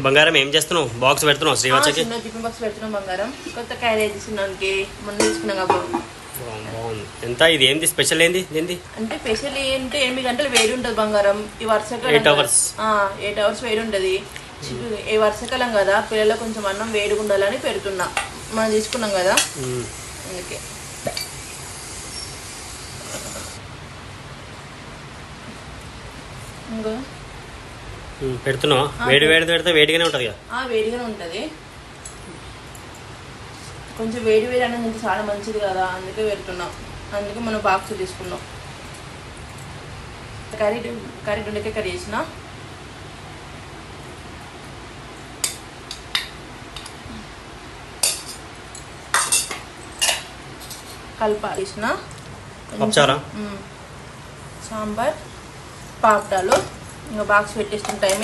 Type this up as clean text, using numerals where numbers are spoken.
బంగారం ఏం చేస్తున్నావు? బాక్స్ పెడుతున్నావు శ్రీవాచకి? టిఫిన్ బాక్స్ పెడుతున్నాం బంగారం. కొత్త క్యారేజ్ తీసుకున్నానికి మొన్న తీసుకున్నాం కాబట్టి. బాగుంది. ఎంత ఇది? ఏంది స్పెషల్? ఏంది ఏంది అంటే స్పెషల్ ఏంటంటే 8 గంటలు వేడి ఉంటుంది బంగారం. ఈ వర్షాకాలం 8 hours 8 hours వేడి ఉంటుంది. ఈ వర్షాకాలం కదా, పిల్లలకు కొంచెం అన్నం వేడిగా ఉండాలని పెడుతున్నా. మనం తీసుకున్నాం కదా అందుకే. ఇంకా పెడుతున్నావా? వేడి పెడితే వేడిగానే ఉంటుంది కదా? వేడిగానే ఉంటుంది. కొంచెం వేడి వేడి అనేది ఇంకా చాలా మంచిది కదా, అందుకే పెడుతున్నాం. అందుకే మనం బాక్స్ తీసుకున్నాం. కర్రీ దొండకాయ కర్రీ చేసిన. కల్పా వేసిన, సాంబార్, పాపడాలు. ఇంకా బాక్స్ పెట్టేస్తున్న టైం